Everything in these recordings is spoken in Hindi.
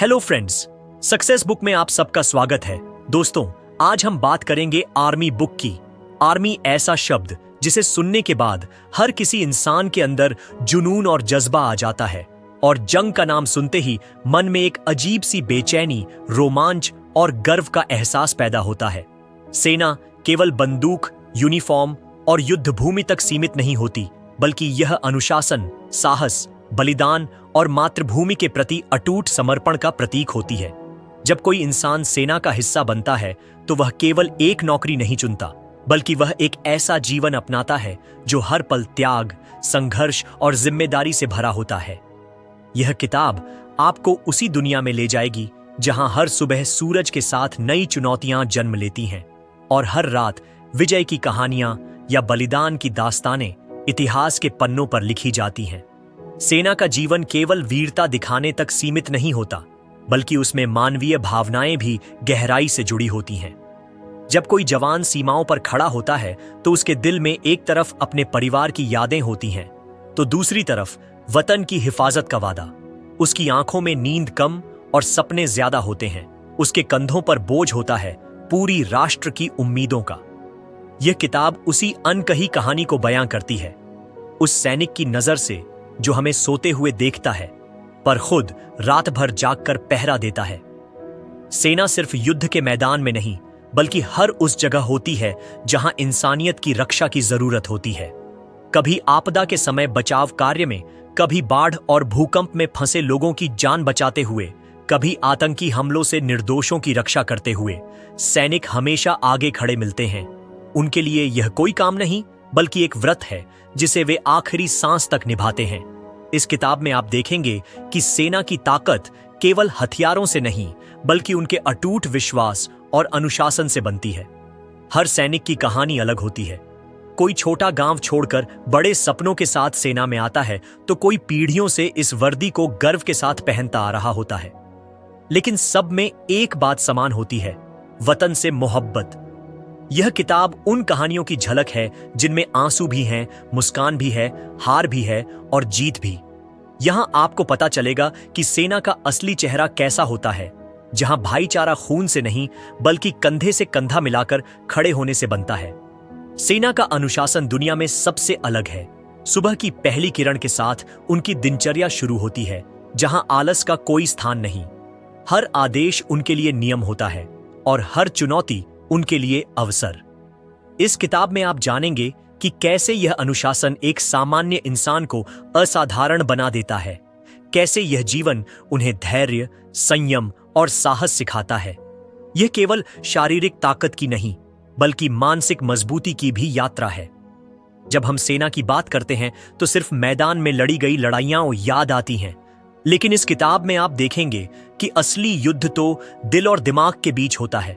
हेलो फ्रेंड्स, सक्सेस बुक में आप सबका स्वागत है। दोस्तों, आज हम बात करेंगे आर्मी बुक की। आर्मी ऐसा शब्द जिसे सुनने के बाद हर किसी इंसान के अंदर जुनून और जज्बा आ जाता है और जंग का नाम सुनते ही मन में एक अजीब सी बेचैनी, रोमांच और गर्व का एहसास पैदा होता है। सेना केवल बंदूक, यूनिफॉर्म और युद्ध भूमि तक सीमित नहीं होती, बल्कि यह अनुशासन, साहस, बलिदान और मातृभूमि के प्रति अटूट समर्पण का प्रतीक होती है। जब कोई इंसान सेना का हिस्सा बनता है तो वह केवल एक नौकरी नहीं चुनता, बल्कि वह एक ऐसा जीवन अपनाता है जो हर पल त्याग, संघर्ष और जिम्मेदारी से भरा होता है। यह किताब आपको उसी दुनिया में ले जाएगी जहां हर सुबह सूरज के साथ नई चुनौतियां जन्म लेती हैं और हर रात विजय की कहानियां या बलिदान की दास्तानें इतिहास के पन्नों पर लिखी जाती हैं। सेना का जीवन केवल वीरता दिखाने तक सीमित नहीं होता, बल्कि उसमें मानवीय भावनाएं भी गहराई से जुड़ी होती हैं। जब कोई जवान सीमाओं पर खड़ा होता है तो उसके दिल में एक तरफ अपने परिवार की यादें होती हैं, तो दूसरी तरफ वतन की हिफाजत का वादा। उसकी आंखों में नींद कम और सपने ज्यादा होते हैं। उसके कंधों पर बोझ होता है पूरी राष्ट्र की उम्मीदों का। यह किताब उसी अनकही कहानी को बयां करती है, उस सैनिक की नजर से जो हमें सोते हुए देखता है पर खुद रात भर जागकर पहरा देता है। सेना सिर्फ युद्ध के मैदान में नहीं, बल्कि हर उस जगह होती है जहां इंसानियत की रक्षा की जरूरत होती है। कभी आपदा के समय बचाव कार्य में, कभी बाढ़ और भूकंप में फंसे लोगों की जान बचाते हुए, कभी आतंकी हमलों से निर्दोषों की रक्षा करते हुए सैनिक हमेशा आगे खड़े मिलते हैं। उनके लिए यह कोई काम नहीं, बल्कि एक व्रत है जिसे वे आखिरी सांस तक निभाते हैं। इस किताब में आप देखेंगे कि सेना की ताकत केवल हथियारों से नहीं, बल्कि उनके अटूट विश्वास और अनुशासन से बनती है। हर सैनिक की कहानी अलग होती है। कोई छोटा गांव छोड़कर बड़े सपनों के साथ सेना में आता है, तो कोई पीढ़ियों से इस वर्दी को गर्व के साथ पहनता आ रहा होता है। लेकिन सब में एक बात समान होती है, वतन से मोहब्बत। यह किताब उन कहानियों की झलक है जिनमें आंसू भी हैं, मुस्कान भी है, हार भी है और जीत भी। यहां आपको पता चलेगा कि सेना का असली चेहरा कैसा होता है, जहां भाईचारा खून से नहीं, बल्कि कंधे से कंधा मिलाकर खड़े होने से बनता है। सेना का अनुशासन दुनिया में सबसे अलग है। सुबह की पहली किरण के साथ उनकी दिनचर्या शुरू होती है, जहां आलस का कोई स्थान नहीं। हर आदेश उनके लिए नियम होता है और हर चुनौती उनके लिए अवसर। इस किताब में आप जानेंगे कि कैसे यह अनुशासन एक सामान्य इंसान को असाधारण बना देता है, कैसे यह जीवन उन्हें धैर्य, संयम और साहस सिखाता है। यह केवल शारीरिक ताकत की नहीं, बल्कि मानसिक मजबूती की भी यात्रा है। जब हम सेना की बात करते हैं तो सिर्फ मैदान में लड़ी गई लड़ाइयां याद आती हैं, लेकिन इस किताब में आप देखेंगे कि असली युद्ध तो दिल और दिमाग के बीच होता है।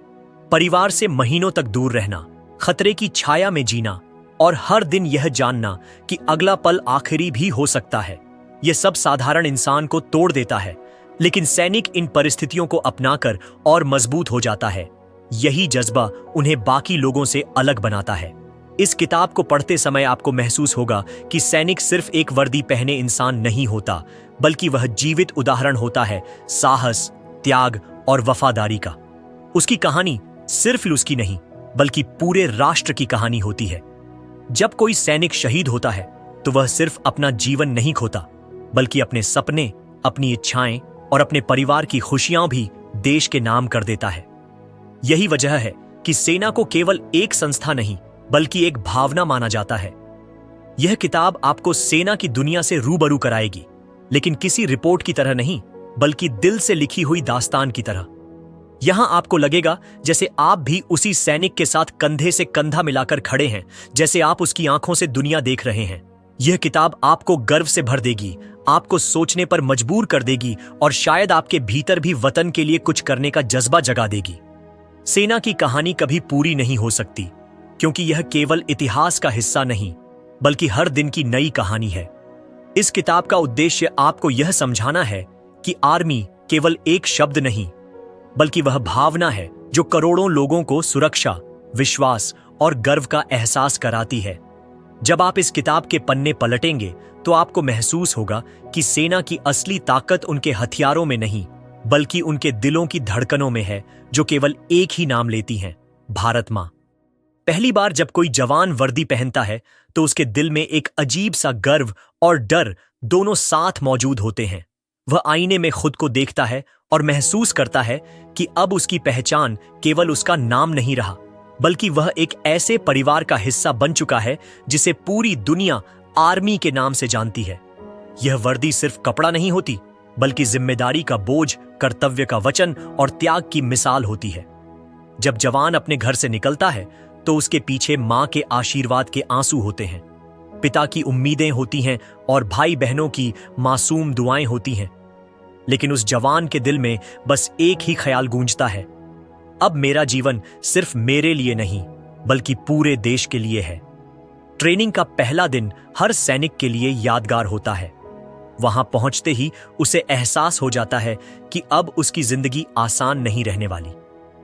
परिवार से महीनों तक दूर रहना, खतरे की छाया में जीना और हर दिन यह जानना कि अगला पल आखिरी भी हो सकता है, यह सब साधारण इंसान को तोड़ देता है। लेकिन सैनिक इन परिस्थितियों को अपनाकर और मजबूत हो जाता है। यही जज्बा उन्हें बाकी लोगों से अलग बनाता है। इस किताब को पढ़ते समय आपको महसूस होगा कि सैनिक सिर्फ एक वर्दी पहने इंसान नहीं होता, बल्कि वह जीवित उदाहरण होता है साहस, त्याग और वफादारी का। उसकी कहानी सिर्फ उसकी नहीं, बल्कि पूरे राष्ट्र की कहानी होती है। जब कोई सैनिक शहीद होता है तो वह सिर्फ अपना जीवन नहीं खोता, बल्कि अपने सपने, अपनी इच्छाएं और अपने परिवार की खुशियां भी देश के नाम कर देता है। यही वजह है कि सेना को केवल एक संस्था नहीं, बल्कि एक भावना माना जाता है। यह किताब आपको सेना की दुनिया से रूबरू कराएगी, लेकिन किसी रिपोर्ट की तरह नहीं, बल्कि दिल से लिखी हुई दास्तान की तरह। यहां आपको लगेगा जैसे आप भी उसी सैनिक के साथ कंधे से कंधा मिलाकर खड़े हैं, जैसे आप उसकी आंखों से दुनिया देख रहे हैं। यह किताब आपको गर्व से भर देगी, आपको सोचने पर मजबूर कर देगी और शायद आपके भीतर भी वतन के लिए कुछ करने का जज्बा जगा देगी। सेना की कहानी कभी पूरी नहीं हो सकती, क्योंकि यह केवल इतिहास का हिस्सा नहीं, बल्कि हर दिन की नई कहानी है। इस किताब का उद्देश्य आपको यह समझाना है कि आर्मी केवल एक शब्द नहीं, बल्कि वह भावना है जो करोड़ों लोगों को सुरक्षा, विश्वास और गर्व का एहसास कराती है। जब आप इस किताब के पन्ने पलटेंगे तो आपको महसूस होगा कि सेना की असली ताकत उनके हथियारों में नहीं, बल्कि उनके दिलों की धड़कनों में है, जो केवल एक ही नाम लेती हैं, भारत मां। पहली बार जब कोई जवान वर्दी पहनता है तो उसके दिल में एक अजीब सा गर्व और डर दोनों साथ मौजूद होते हैं। वह आईने में खुद को देखता है और महसूस करता है कि अब उसकी पहचान केवल उसका नाम नहीं रहा, बल्कि वह एक ऐसे परिवार का हिस्सा बन चुका है जिसे पूरी दुनिया आर्मी के नाम से जानती है। यह वर्दी सिर्फ कपड़ा नहीं होती, बल्कि जिम्मेदारी का बोझ, कर्तव्य का वचन और त्याग की मिसाल होती है। जब जवान अपने घर से निकलता है तो उसके पीछे मां के आशीर्वाद के आंसू होते हैं, पिता की उम्मीदें होती हैं और भाई बहनों की मासूम दुआएं होती हैं। लेकिन उस जवान के दिल में बस एक ही ख्याल गूंजता है, अब मेरा जीवन सिर्फ मेरे लिए नहीं, बल्कि पूरे देश के लिए है। ट्रेनिंग का पहला दिन हर सैनिक के लिए यादगार होता है। वहां पहुंचते ही उसे एहसास हो जाता है कि अब उसकी जिंदगी आसान नहीं रहने वाली।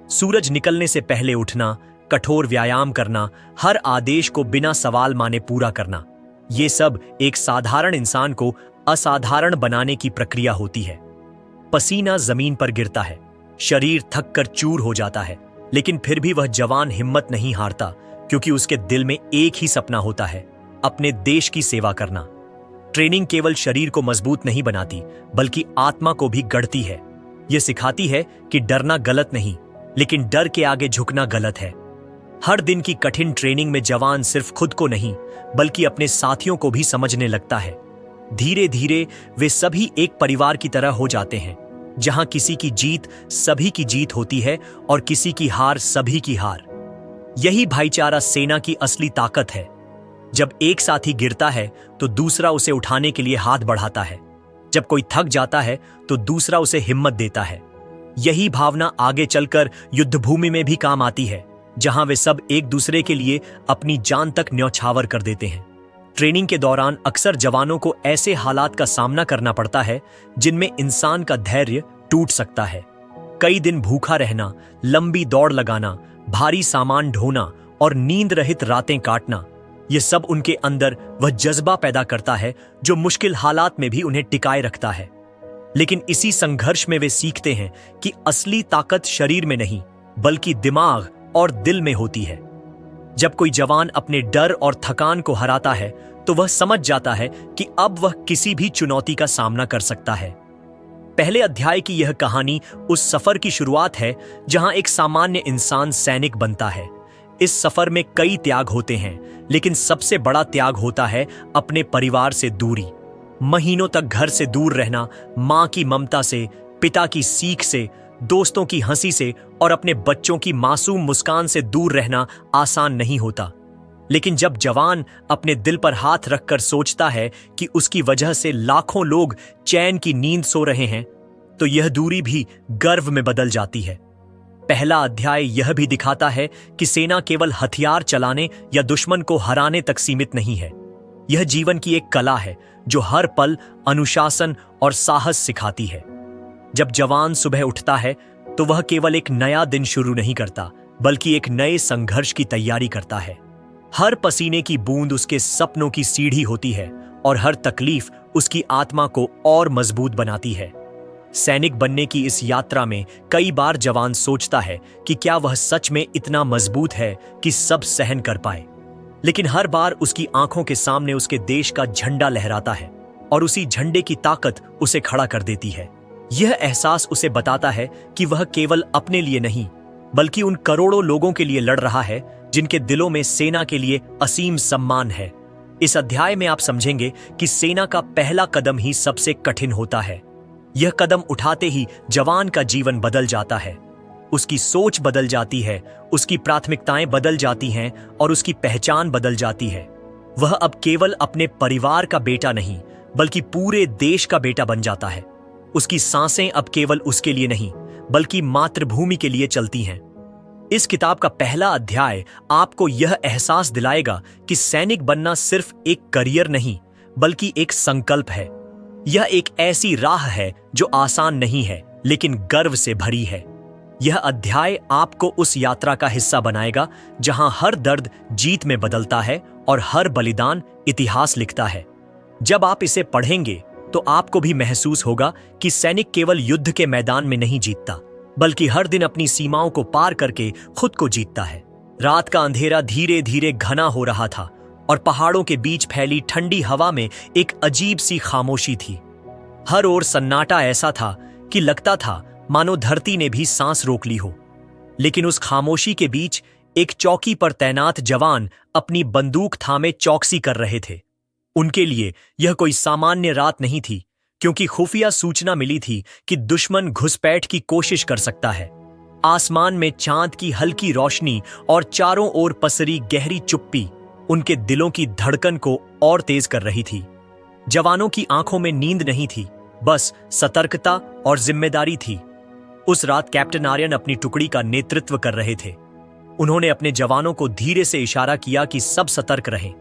सूरज निकलने से पहले उठना, कठोर व्यायाम करना, हर आदेश को बिना सवाल माने पूरा करना, ये सब एक साधारण इंसान को असाधारण बनाने की प्रक्रिया होती है। पसीना जमीन पर गिरता है, शरीर थक कर चूर हो जाता है, लेकिन फिर भी वह जवान हिम्मत नहीं हारता, क्योंकि उसके दिल में एक ही सपना होता है, अपने देश की सेवा करना। ट्रेनिंग केवल शरीर को मजबूत नहीं बनाती, बल्कि आत्मा को भी गढ़ती है। यह सिखाती है कि डरना गलत नहीं, लेकिन डर के आगे झुकना गलत है। हर दिन की कठिन ट्रेनिंग में जवान सिर्फ खुद को नहीं, बल्कि अपने साथियों को भी समझने लगता है। धीरे धीरे वे सभी एक परिवार की तरह हो जाते हैं, जहां किसी की जीत सभी की जीत होती है और किसी की हार सभी की हार। यही भाईचारा सेना की असली ताकत है। जब एक साथी गिरता है तो दूसरा उसे उठाने के लिए हाथ बढ़ाता है। जब कोई थक जाता है तो दूसरा उसे हिम्मत देता है। यही भावना आगे चलकर युद्धभूमि में भी काम आती है, जहां वे सब एक दूसरे के लिए अपनी जान तक न्यौछावर कर देते हैं। ट्रेनिंग के दौरान अक्सर जवानों को ऐसे हालात का सामना करना पड़ता है जिनमें इंसान का धैर्य टूट सकता है। कई दिन भूखा रहना, लंबी दौड़ लगाना, भारी सामान ढोना और नींद रहित रातें काटना, यह सब उनके अंदर वह जज्बा पैदा करता है जो मुश्किल हालात में भी उन्हें टिकाए रखता है। लेकिन इसी संघर्ष में वे सीखते हैं कि असली ताकत शरीर में नहीं, बल्कि दिमाग और दिल में होती है। जब कोई जवान अपने डर और थकान को हराता है तो वह समझ जाता है कि अब वह किसी भी चुनौती का सामना कर सकता है। पहले अध्याय की यह कहानी उस सफर की शुरुआत है जहां एक सामान्य इंसान सैनिक बनता है। इस सफर में कई त्याग होते हैं, लेकिन सबसे बड़ा त्याग होता है अपने परिवार से दूरी। महीनों तक घर से दूर रहना, मां की ममता से, पिता की सीख से, दोस्तों की हंसी से और अपने बच्चों की मासूम मुस्कान से दूर रहना आसान नहीं होता। लेकिन जब जवान अपने दिल पर हाथ रखकर सोचता है कि उसकी वजह से लाखों लोग चैन की नींद सो रहे हैं, तो यह दूरी भी गर्व में बदल जाती है। पहला अध्याय यह भी दिखाता है कि सेना केवल हथियार चलाने या दुश्मन को हराने तक सीमित नहीं है। यह जीवन की एक कला है जो हर पल अनुशासन और साहस सिखाती है। जब जवान सुबह उठता है तो वह केवल एक नया दिन शुरू नहीं करता, बल्कि एक नए संघर्ष की तैयारी करता है। हर पसीने की बूंद उसके सपनों की सीढ़ी होती है और हर तकलीफ उसकी आत्मा को और मजबूत बनाती है। सैनिक बनने की इस यात्रा में कई बार जवान सोचता है कि क्या वह सच में इतना मजबूत है कि सब सहन कर पाए। लेकिन हर बार उसकी आंखों के सामने उसके देश का झंडा लहराता है और उसी झंडे की ताकत उसे खड़ा कर देती है। यह एहसास उसे बताता है कि वह केवल अपने लिए नहीं, बल्कि उन करोड़ों लोगों के लिए लड़ रहा है जिनके दिलों में सेना के लिए असीम सम्मान है। इस अध्याय में आप समझेंगे कि सेना का पहला कदम ही सबसे कठिन होता है। यह कदम उठाते ही जवान का जीवन बदल जाता है, उसकी सोच बदल जाती है, उसकी प्राथमिकताएं बदल जाती हैं और उसकी पहचान बदल जाती है। वह अब केवल अपने परिवार का बेटा नहीं, बल्कि पूरे देश का बेटा बन जाता है। उसकी सांसें अब केवल उसके लिए नहीं, बल्कि मातृभूमि के लिए चलती हैं। इस किताब का पहला अध्याय आपको यह एहसास दिलाएगा कि सैनिक बनना सिर्फ एक करियर नहीं, बल्कि एक संकल्प है। यह एक ऐसी राह है जो आसान नहीं है, लेकिन गर्व से भरी है। यह अध्याय आपको उस यात्रा का हिस्सा बनाएगा जहां हर दर्द जीत में बदलता है और हर बलिदान इतिहास लिखता है। जब आप इसे पढ़ेंगे तो आपको भी महसूस होगा कि सैनिक केवल युद्ध के मैदान में नहीं जीतता, बल्कि हर दिन अपनी सीमाओं को पार करके खुद को जीतता है। रात का अंधेरा धीरे धीरे घना हो रहा था और पहाड़ों के बीच फैली ठंडी हवा में एक अजीब सी खामोशी थी। हर ओर सन्नाटा ऐसा था कि लगता था मानो धरती ने भी सांस रोक ली हो। लेकिन उस खामोशी के बीच एक चौकी पर तैनात जवान अपनी बंदूक थामे चौकसी कर रहे थे। उनके लिए यह कोई सामान्य रात नहीं थी, क्योंकि खुफिया सूचना मिली थी कि दुश्मन घुसपैठ की कोशिश कर सकता है। आसमान में चांद की हल्की रोशनी और चारों ओर पसरी गहरी चुप्पी उनके दिलों की धड़कन को और तेज कर रही थी। जवानों की आंखों में नींद नहीं थी, बस सतर्कता और जिम्मेदारी थी। उस रात कैप्टन आर्यन अपनी टुकड़ी का नेतृत्व कर रहे थे। उन्होंने अपने जवानों को धीरे से इशारा किया कि सब सतर्क रहें।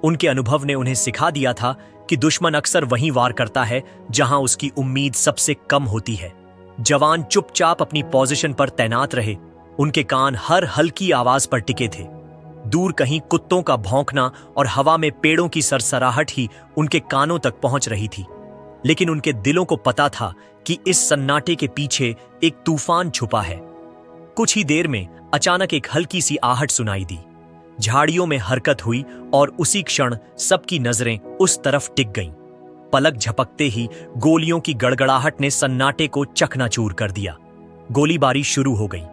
उनके अनुभव ने उन्हें सिखा दिया था कि दुश्मन अक्सर वहीं वार करता है जहां उसकी उम्मीद सबसे कम होती है। जवान चुपचाप अपनी पोजीशन पर तैनात रहे। उनके कान हर हल्की आवाज पर टिके थे। दूर कहीं कुत्तों का भौंकना और हवा में पेड़ों की सरसराहट ही उनके कानों तक पहुंच रही थी। लेकिन उनके दिलों को पता था कि इस सन्नाटे के पीछे एक तूफान छुपा है। कुछ ही देर में अचानक एक हल्की सी आहट सुनाई दी। झाड़ियों में हरकत हुई और उसी क्षण सबकी नजरें उस तरफ टिक गईं। पलक झपकते ही गोलियों की गड़गड़ाहट ने सन्नाटे को चकनाचूर कर दिया। गोलीबारी शुरू हो गई।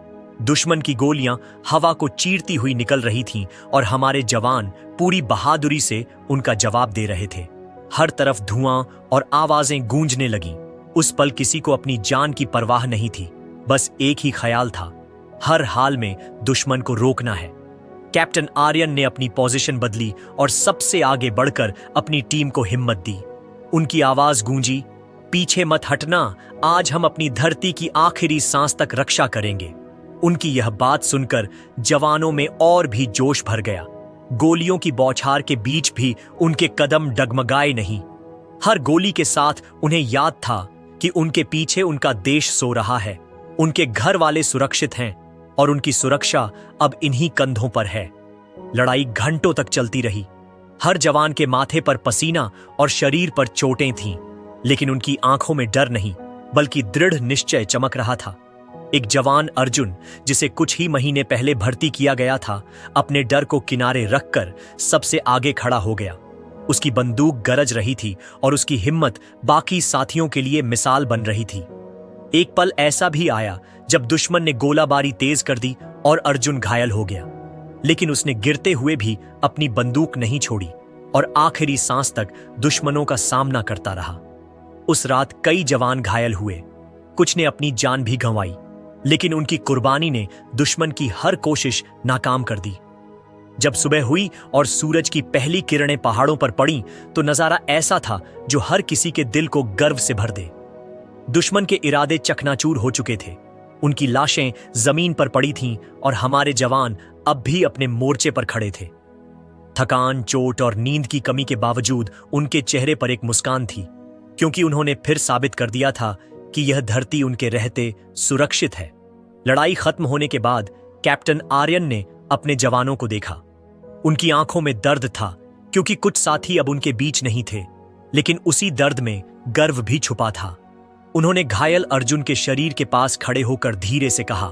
दुश्मन की गोलियां हवा को चीरती हुई निकल रही थीं और हमारे जवान पूरी बहादुरी से उनका जवाब दे रहे थे। हर तरफ धुआं और आवाजें गूंजने लगीं। उस पल किसी को अपनी जान की परवाह नहीं थी। बस एक ही ख्याल था, हर हाल में दुश्मन को रोकना है। कैप्टन आर्यन ने अपनी पोजीशन बदली और सबसे आगे बढ़कर अपनी टीम को हिम्मत दी। उनकी आवाज गूंजी, पीछे मत हटना, आज हम अपनी धरती की आखिरी सांस तक रक्षा करेंगे। उनकी यह बात सुनकर जवानों में और भी जोश भर गया। गोलियों की बौछार के बीच भी उनके कदम डगमगाए नहीं। हर गोली के साथ उन्हें याद था कि उनके पीछे उनका देश सो रहा है, उनके घर वाले सुरक्षित हैं और उनकी सुरक्षा अब इन्हीं कंधों पर है। लड़ाई घंटों तक चलती रही। हर जवान के माथे पर पसीना और शरीर पर चोटें थीं, लेकिन उनकी आंखों में डर नहीं बल्कि दृढ़ निश्चय चमक रहा था। एक जवान अर्जुन, जिसे कुछ ही महीने पहले भर्ती किया गया था, अपने डर को किनारे रखकर सबसे आगे खड़ा हो गया। उसकी बंदूक गरज रही थी और उसकी हिम्मत बाकी साथियों के लिए मिसाल बन रही थी। एक पल ऐसा भी आया जब दुश्मन ने गोलाबारी तेज कर दी और अर्जुन घायल हो गया, लेकिन उसने गिरते हुए भी अपनी बंदूक नहीं छोड़ी और आखिरी सांस तक दुश्मनों का सामना करता रहा। उस रात कई जवान घायल हुए, कुछ ने अपनी जान भी गंवाई, लेकिन उनकी कुर्बानी ने दुश्मन की हर कोशिश नाकाम कर दी। जब सुबह हुई और सूरज की पहली किरणें पहाड़ों पर पड़ीं, तो नजारा ऐसा था जो हर किसी के दिल को गर्व से भर दे। दुश्मन के इरादे चकनाचूर हो चुके थे। उनकी लाशें जमीन पर पड़ी थीं और हमारे जवान अब भी अपने मोर्चे पर खड़े थे। थकान, चोट और नींद की कमी के बावजूद उनके चेहरे पर एक मुस्कान थी, क्योंकि उन्होंने फिर साबित कर दिया था कि यह धरती उनके रहते सुरक्षित है। लड़ाई खत्म होने के बाद कैप्टन आर्यन ने अपने जवानों को देखा। उनकी आंखों में दर्द था, क्योंकि कुछ साथी अब उनके बीच नहीं थे, लेकिन उसी दर्द में गर्व भी छुपा था। उन्होंने घायल अर्जुन के शरीर के पास खड़े होकर धीरे से कहा,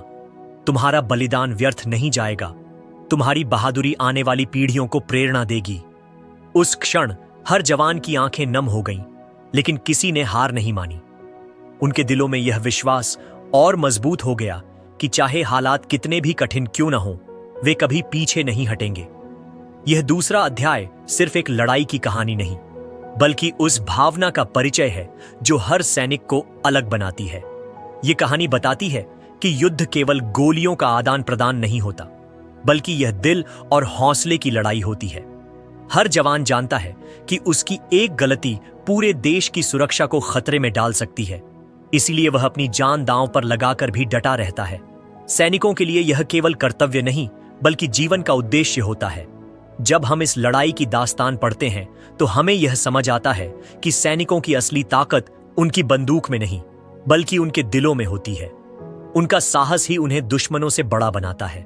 तुम्हारा बलिदान व्यर्थ नहीं जाएगा, तुम्हारी बहादुरी आने वाली पीढ़ियों को प्रेरणा देगी। उस क्षण हर जवान की आंखें नम हो गईं, लेकिन किसी ने हार नहीं मानी। उनके दिलों में यह विश्वास और मजबूत हो गया कि चाहे हालात कितने भी कठिन क्यों न हो, वे कभी पीछे नहीं हटेंगे। यह दूसरा अध्याय सिर्फ एक लड़ाई की कहानी नहीं, बल्कि उस भावना का परिचय है जो हर सैनिक को अलग बनाती है। यह कहानी बताती है कि युद्ध केवल गोलियों का आदान प्रदान नहीं होता, बल्कि यह दिल और हौसले की लड़ाई होती है। हर जवान जानता है कि उसकी एक गलती पूरे देश की सुरक्षा को खतरे में डाल सकती है, इसीलिए वह अपनी जान दांव पर लगाकर भी डटा रहता है। सैनिकों के लिए यह केवल कर्तव्य नहीं, बल्कि जीवन का उद्देश्य होता है। जब हम इस लड़ाई की दास्तान पढ़ते हैं, तो हमें यह समझ आता है कि सैनिकों की असली ताकत उनकी बंदूक में नहीं, बल्कि उनके दिलों में होती है। उनका साहस ही उन्हें दुश्मनों से बड़ा बनाता है।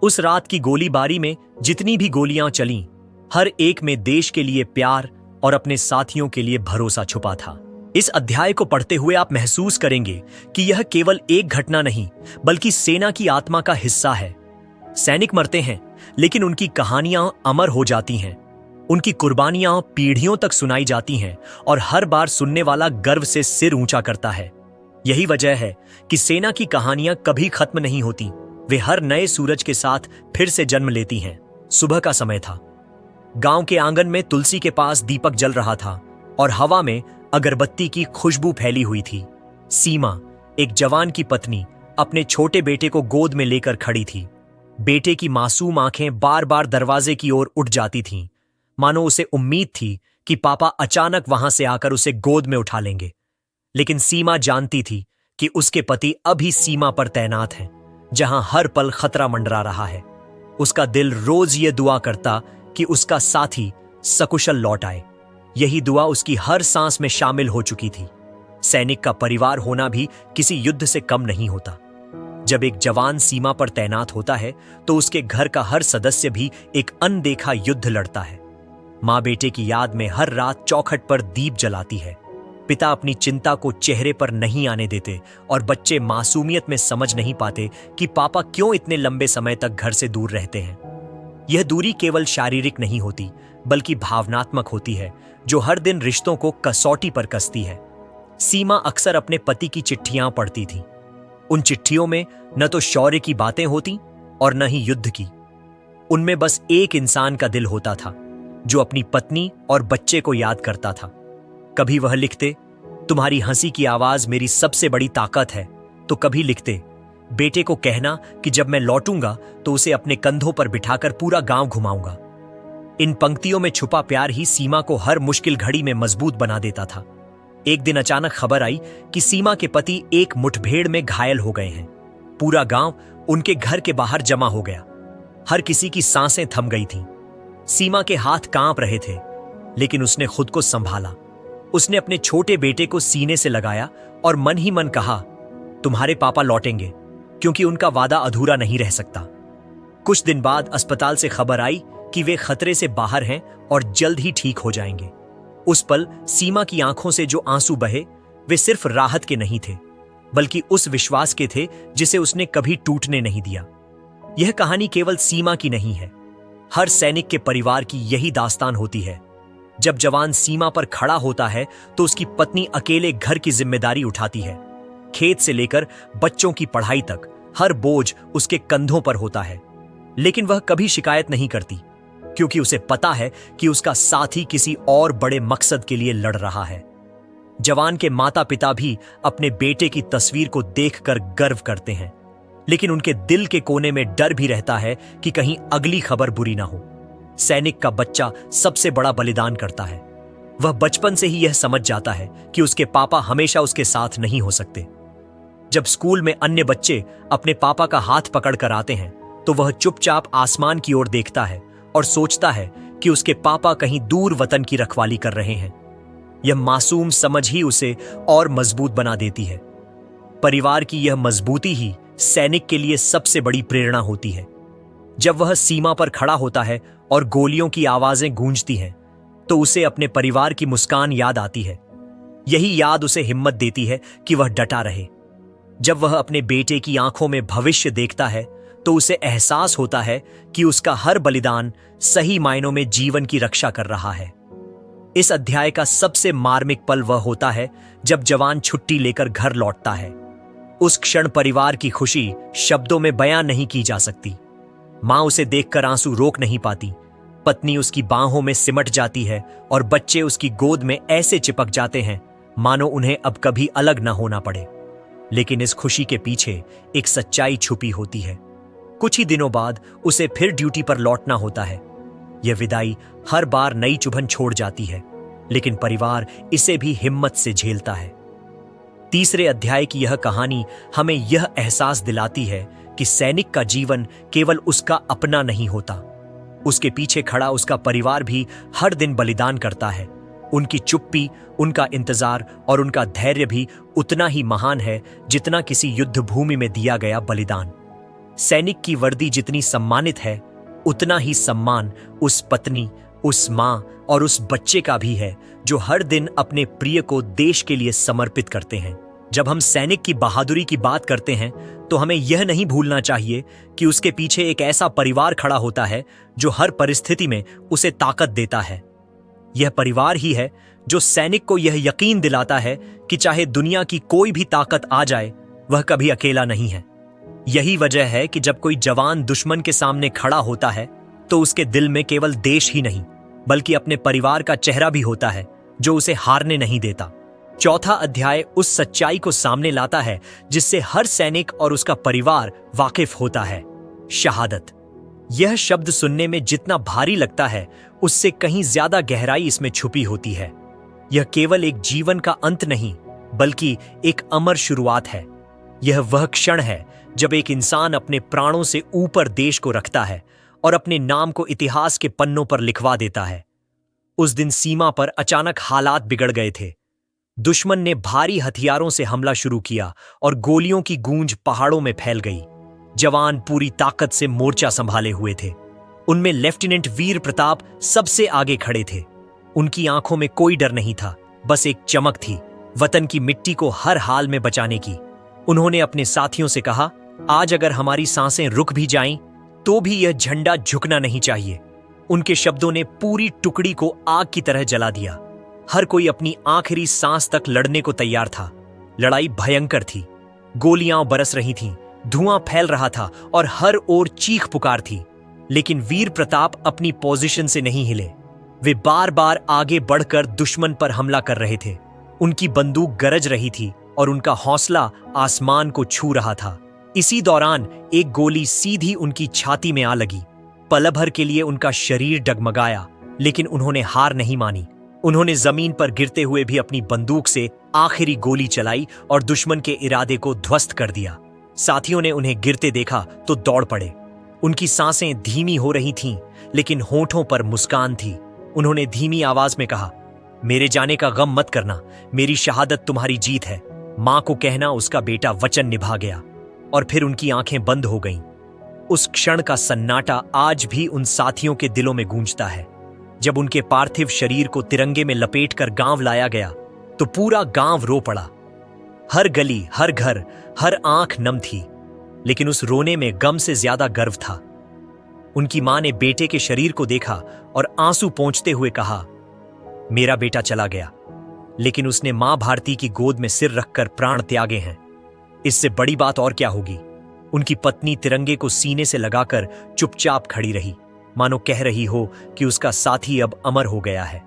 उस रात की गोलीबारी में जितनी भी गोलियां चलीं, हर एक में देश के लिए प्यार और अपने साथियों के लिए भरोसा छुपा था। इस अध्याय को पढ़ते हुए आप महसूस करेंगे कि यह केवल एक घटना नहीं बल्कि सेना की आत्मा का हिस्सा है। सैनिक मरते हैं लेकिन उनकी कहानियां अमर हो जाती हैं। उनकी कुर्बानियां पीढ़ियों तक सुनाई जाती हैं और हर बार सुनने वाला गर्व से सिर ऊंचा करता है। यही वजह है कि सेना की कहानियां कभी खत्म नहीं होती। वे हर नए सूरज के साथ फिर से जन्म लेती हैं। सुबह का समय था। गांव के आंगन में तुलसी के पास दीपक जल रहा था और हवा में अगरबत्ती की खुशबू फैली हुई थी। सीमा, एक जवान की पत्नी, अपने छोटे बेटे को गोद में लेकर खड़ी थी। बेटे की मासूम आंखें बार बार दरवाजे की ओर उठ जाती थीं, मानो उसे उम्मीद थी कि पापा अचानक वहां से आकर उसे गोद में उठा लेंगे। लेकिन सीमा जानती थी कि उसके पति अभी सीमा पर तैनात हैं, जहां हर पल खतरा मंडरा रहा है। उसका दिल रोज ये दुआ करता कि उसका साथी सकुशल लौट आए। यही दुआ उसकी हर सांस में शामिल हो चुकी थी। सैनिक का परिवार होना भी किसी युद्ध से कम नहीं होता। जब एक जवान सीमा पर तैनात होता है तो उसके घर का हर सदस्य भी एक अनदेखा युद्ध लड़ता है। मां बेटे की याद में हर रात चौखट पर दीप जलाती है। पिता अपनी चिंता को चेहरे पर नहीं आने देते और बच्चे मासूमियत में समझ नहीं पाते कि पापा क्यों इतने लंबे समय तक घर से दूर रहते हैं। यह दूरी केवल शारीरिक नहीं होती बल्कि भावनात्मक होती है, जो हर दिन रिश्तों को कसौटी पर कसती है। सीमा अक्सर अपने पति की चिट्ठियां पढ़ती थी। उन चिट्ठियों में न तो शौर्य की बातें होती और न ही युद्ध की। उनमें बस एक इंसान का दिल होता था जो अपनी पत्नी और बच्चे को याद करता था। कभी वह लिखते, तुम्हारी हंसी की आवाज मेरी सबसे बड़ी ताकत है, तो कभी लिखते, बेटे को कहना कि जब मैं लौटूंगा तो उसे अपने कंधों पर बिठाकर पूरा गांव घुमाऊंगा। इन पंक्तियों में छुपा प्यार ही सीमा को हर मुश्किल घड़ी में मजबूत बना देता था। एक दिन अचानक खबर आई कि सीमा के पति एक मुठभेड़ में घायल हो गए हैं। पूरा गांव उनके घर के बाहर जमा हो गया। हर किसी की सांसें थम गई थीं। सीमा के हाथ कांप रहे थे, लेकिन उसने खुद को संभाला। उसने अपने छोटे बेटे को सीने से लगाया और मन ही मन कहा, तुम्हारे पापा लौटेंगे, क्योंकि उनका वादा अधूरा नहीं रह सकता। कुछ दिन बाद अस्पताल से खबर आई कि वे खतरे से बाहर हैं और जल्द ही ठीक हो जाएंगे। उस पल सीमा की आंखों से जो आंसू बहे, वे सिर्फ राहत के नहीं थे, बल्कि उस विश्वास के थे जिसे उसने कभी टूटने नहीं दिया। यह कहानी केवल सीमा की नहीं है, हर सैनिक के परिवार की यही दास्तान होती है। जब जवान सीमा पर खड़ा होता है तो उसकी पत्नी अकेले घर की जिम्मेदारी उठाती है। खेत से लेकर बच्चों की पढ़ाई तक हर बोझ उसके कंधों पर होता है। लेकिन वह कभी शिकायत नहीं करती, क्योंकि उसे पता है कि उसका साथी किसी और बड़े मकसद के लिए लड़ रहा है। जवान के माता पिता भी अपने बेटे की तस्वीर को देखकर गर्व करते हैं, लेकिन उनके दिल के कोने में डर भी रहता है कि कहीं अगली खबर बुरी ना हो। सैनिक का बच्चा सबसे बड़ा बलिदान करता है। वह बचपन से ही यह समझ जाता है कि उसके पापा हमेशा उसके साथ नहीं हो सकते। जब स्कूल में अन्य बच्चे अपने पापा का हाथ पकड़कर आते हैं तो वह चुपचाप आसमान की ओर देखता है और सोचता है कि उसके पापा कहीं दूर वतन की रखवाली कर रहे हैं। यह मासूम समझ ही उसे और मजबूत बना देती है। परिवार की यह मजबूती ही सैनिक के लिए सबसे बड़ी प्रेरणा होती है। जब वह सीमा पर खड़ा होता है और गोलियों की आवाजें गूंजती हैं, तो उसे अपने परिवार की मुस्कान याद आती है। यही याद उसे हिम्मत देती है कि वह डटा रहे। जब वह अपने बेटे की आंखों में भविष्य देखता है तो उसे एहसास होता है कि उसका हर बलिदान सही मायनों में जीवन की रक्षा कर रहा है। इस अध्याय का सबसे मार्मिक पल वह होता है जब जवान छुट्टी लेकर घर लौटता है। उस क्षण परिवार की खुशी शब्दों में बयां नहीं की जा सकती। मां उसे देखकर आंसू रोक नहीं पाती, पत्नी उसकी बाहों में सिमट जाती है और बच्चे उसकी गोद में ऐसे चिपक जाते हैं मानो उन्हें अब कभी अलग न होना पड़े। लेकिन इस खुशी के पीछे एक सच्चाई छुपी होती है। कुछ ही दिनों बाद उसे फिर ड्यूटी पर लौटना होता है। यह विदाई हर बार नई चुभन छोड़ जाती है, लेकिन परिवार इसे भी हिम्मत से झेलता है। तीसरे अध्याय की यह कहानी हमें यह एहसास दिलाती है कि सैनिक का जीवन केवल उसका अपना नहीं होता, उसके पीछे खड़ा उसका परिवार भी हर दिन बलिदान करता है। उनकी चुप्पी, उनका इंतजार और उनका धैर्य भी उतना ही महान है जितना किसी युद्ध भूमि में दिया गया बलिदान। सैनिक की वर्दी जितनी सम्मानित है, उतना ही सम्मान उस पत्नी, उस मां और उस बच्चे का भी है जो हर दिन अपने प्रिय को देश के लिए समर्पित करते हैं। जब हम सैनिक की बहादुरी की बात करते हैं तो हमें यह नहीं भूलना चाहिए कि उसके पीछे एक ऐसा परिवार खड़ा होता है जो हर परिस्थिति में उसे ताकत देता है। यह परिवार ही है जो सैनिक को यह यकीन दिलाता है कि चाहे दुनिया की कोई भी ताकत आ जाए, वह कभी अकेला नहीं है। यही वजह है कि जब कोई जवान दुश्मन के सामने खड़ा होता है तो उसके दिल में केवल देश ही नहीं बल्कि अपने परिवार का चेहरा भी होता है जो उसे हारने नहीं देता। चौथा अध्याय उस सच्चाई को सामने लाता है जिससे हर सैनिक और उसका परिवार वाकिफ होता है, शहादत। यह शब्द सुनने में जितना भारी लगता है उससे कहीं ज्यादा गहराई इसमें छुपी होती है। यह केवल एक जीवन का अंत नहीं बल्कि एक अमर शुरुआत है। यह वह क्षण है जब एक इंसान अपने प्राणों से ऊपर देश को रखता है और अपने नाम को इतिहास के पन्नों पर लिखवा देता है। उस दिन सीमा पर अचानक हालात बिगड़ गए थे। दुश्मन ने भारी हथियारों से हमला शुरू किया और गोलियों की गूंज पहाड़ों में फैल गई। जवान पूरी ताकत से मोर्चा संभाले हुए थे। उनमें लेफ्टिनेंट वीर प्रताप सबसे आगे खड़े थे। उनकी आंखों में कोई डर नहीं था, बस एक चमक थी, वतन की मिट्टी को हर हाल में बचाने की। उन्होंने अपने साथियों से कहा, आज अगर हमारी सांसें रुक भी जाएं, तो भी यह झंडा झुकना नहीं चाहिए। उनके शब्दों ने पूरी टुकड़ी को आग की तरह जला दिया। हर कोई अपनी आखिरी सांस तक लड़ने को तैयार था। लड़ाई भयंकर थी। गोलियां बरस रही थीं, धुआं फैल रहा था और हर ओर चीख पुकार थी। लेकिन वीर प्रताप अपनी पोजीशन से नहीं हिले। वे बार बार आगे बढ़कर दुश्मन पर हमला कर रहे थे। उनकी बंदूक गरज रही थी और उनका हौसला आसमान को छू रहा था। इसी दौरान एक गोली सीधी उनकी छाती में आ लगी। पल भर के लिए उनका शरीर डगमगाया, लेकिन उन्होंने हार नहीं मानी। उन्होंने जमीन पर गिरते हुए भी अपनी बंदूक से आखिरी गोली चलाई और दुश्मन के इरादे को ध्वस्त कर दिया। साथियों ने उन्हें गिरते देखा तो दौड़ पड़े। उनकी सांसें धीमी हो रही थीं, लेकिन होठों पर मुस्कान थी। उन्होंने धीमी आवाज में कहा, मेरे जाने का गम मत करना, मेरी शहादत तुम्हारी जीत है। मां को कहना उसका बेटा वचन निभा गया। और फिर उनकी आंखें बंद हो गईं। उस क्षण का सन्नाटा आज भी उन साथियों के दिलों में गूंजता है। जब उनके पार्थिव शरीर को तिरंगे में लपेटकर गांव लाया गया तो पूरा गांव रो पड़ा। हर गली, हर घर, हर आंख नम थी, लेकिन उस रोने में गम से ज्यादा गर्व था। उनकी मां ने बेटे के शरीर को देखा और आंसू पोंछते हुए कहा, मेरा बेटा चला गया, लेकिन उसने मां भारती की गोद में सिर रखकर प्राण त्यागे हैं। इससे बड़ी बात और क्या होगी। उनकी पत्नी तिरंगे को सीने से लगाकर चुपचाप खड़ी रही, मानो कह रही हो कि उसका साथी अब अमर हो गया है।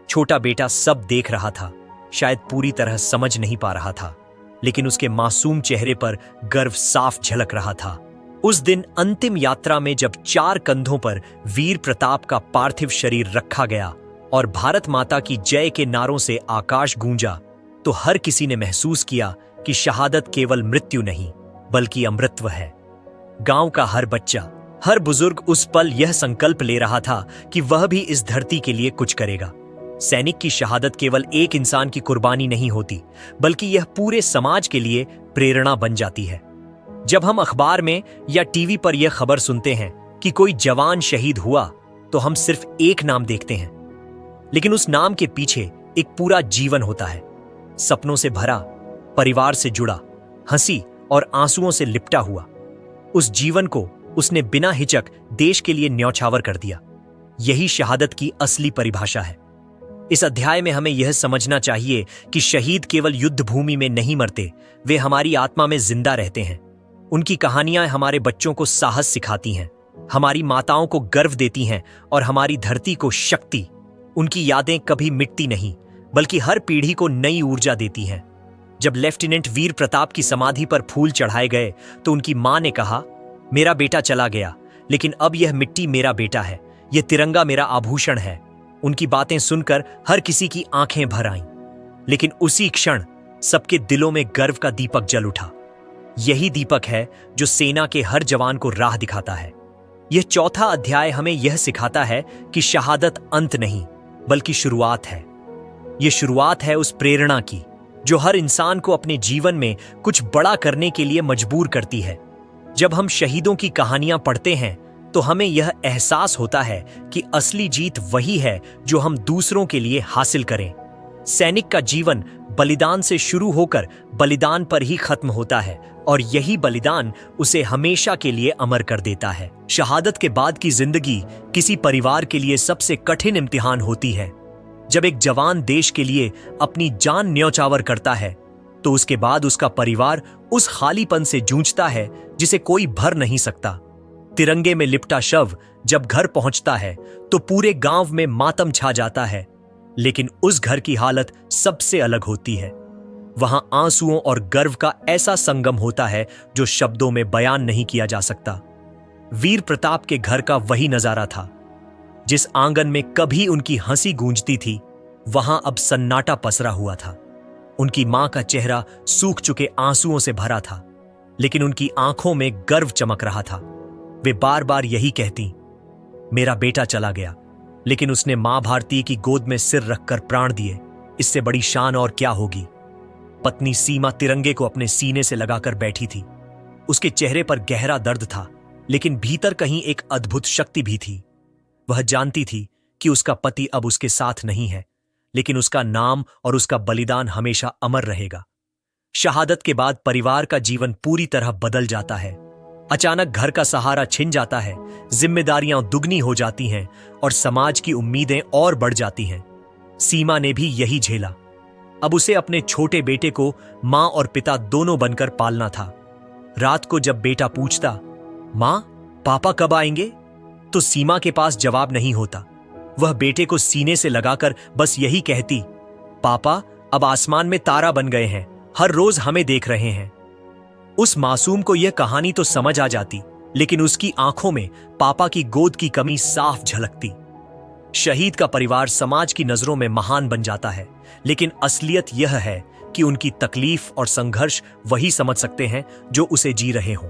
छोटा बेटा सब देख रहा था, शायद पूरी तरह समझ नहीं पा रहा था, लेकिन उसके मासूम चेहरे पर गर्व साफ झलक रहा था। उस दिन अंतिम यात्रा में जब 4 कंधों पर वीर प्रताप का पार्थिव शरीर रखा गया और भारत माता की जय के नारों से आकाश गूंजा, तो हर किसी ने महसूस किया कि शहादत केवल मृत्यु नहीं बल्कि अमृतत्व है। गांव का हर बच्चा, हर बुजुर्ग उस पल यह संकल्प ले रहा था कि वह भी इस धरती के लिए कुछ करेगा। सैनिक की शहादत केवल एक इंसान की कुर्बानी नहीं होती, बल्कि यह पूरे समाज के लिए प्रेरणा बन जाती है। जब हम अखबार में या टीवी पर यह खबर सुनते हैं कि कोई जवान शहीद हुआ, तो हम सिर्फ एक नाम देखते हैं, लेकिन उस नाम के पीछे एक पूरा जीवन होता है, सपनों से भरा, परिवार से जुड़ा, हंसी और आंसुओं से लिपटा हुआ। उस जीवन को उसने बिना हिचक देश के लिए न्यौछावर कर दिया। यही शहादत की असली परिभाषा है। इस अध्याय में हमें यह समझना चाहिए कि शहीद केवल युद्ध भूमि में नहीं मरते, वे हमारी आत्मा में जिंदा रहते हैं। उनकी कहानियां हमारे बच्चों को साहस सिखाती हैं, हमारी माताओं को गर्व देती हैं और हमारी धरती को शक्ति। उनकी यादें कभी मिटती नहीं, बल्कि हर पीढ़ी को नई ऊर्जा देती हैं। जब लेफ्टिनेंट वीर प्रताप की समाधि पर फूल चढ़ाए गए तो उनकी मां ने कहा, मेरा बेटा चला गया, लेकिन अब यह मिट्टी मेरा बेटा है, यह तिरंगा मेरा आभूषण है। उनकी बातें सुनकर हर किसी की आंखें भर आईं, लेकिन उसी क्षण सबके दिलों में गर्व का दीपक जल उठा। यही दीपक है जो सेना के हर जवान को राह दिखाता है। यह चौथा अध्याय हमें यह सिखाता है कि शहादत अंत नहीं बल्कि शुरुआत है। यह शुरुआत है उस प्रेरणा की जो हर इंसान को अपने जीवन में कुछ बड़ा करने के लिए मजबूर करती है। जब हम शहीदों की कहानियां पढ़ते हैं तो हमें यह एहसास होता है कि असली जीत वही है जो हम दूसरों के लिए हासिल करें। सैनिक का जीवन बलिदान से शुरू होकर बलिदान पर ही खत्म होता है और यही बलिदान उसे हमेशा के लिए अमर कर देता है। शहादत के बाद की जिंदगी किसी परिवार के लिए सबसे कठिन इम्तिहान होती है। जब एक जवान देश के लिए अपनी जान न्यौछावर करता है तो उसके बाद उसका परिवार उस खालीपन से जूझता है जिसे कोई भर नहीं सकता। तिरंगे में लिपटा शव जब घर पहुंचता है तो पूरे गांव में मातम छा जाता है, लेकिन उस घर की हालत सबसे अलग होती है। वहां आंसुओं और गर्व का ऐसा संगम होता है जो शब्दों में बयान नहीं किया जा सकता। वीर प्रताप के घर का वही नजारा था। जिस आंगन में कभी उनकी हंसी गूंजती थी, वहां अब सन्नाटा पसरा हुआ था। उनकी मां का चेहरा सूख चुके आंसुओं से भरा था, लेकिन उनकी आंखों में गर्व चमक रहा था। वे बार बार यही कहती, मेरा बेटा चला गया, लेकिन उसने मां भारती की गोद में सिर रखकर प्राण दिए। इससे बड़ी शान और क्या होगी। पत्नी सीमा तिरंगे को अपने सीने से लगाकर बैठी थी। उसके चेहरे पर गहरा दर्द था, लेकिन भीतर कहीं एक अद्भुत शक्ति भी थी। वह जानती थी कि उसका पति अब उसके साथ नहीं है, लेकिन उसका नाम और उसका बलिदान हमेशा अमर रहेगा। शहादत के बाद परिवार का जीवन पूरी तरह बदल जाता है। अचानक घर का सहारा छिन जाता है, जिम्मेदारियां दुगनी हो जाती हैं और समाज की उम्मीदें और बढ़ जाती हैं। सीमा ने भी यही झेला। अब उसे अपने छोटे बेटे को मां और पिता दोनों बनकर पालना था। रात को जब बेटा पूछता, मां, पापा कब आएंगे, तो सीमा के पास जवाब नहीं होता। वह बेटे को सीने से लगाकर बस यही कहती, पापा अब आसमान में तारा बन गए हैं, हर रोज हमें देख रहे हैं। उस मासूम को यह कहानी तो समझ आ जाती, लेकिन उसकी आंखों में पापा की गोद की कमी साफ झलकती। शहीद का परिवार समाज की नजरों में महान बन जाता है, लेकिन असलियत यह है कि उनकी तकलीफ और संघर्ष वही समझ सकते हैं जो उसे जी रहे हों।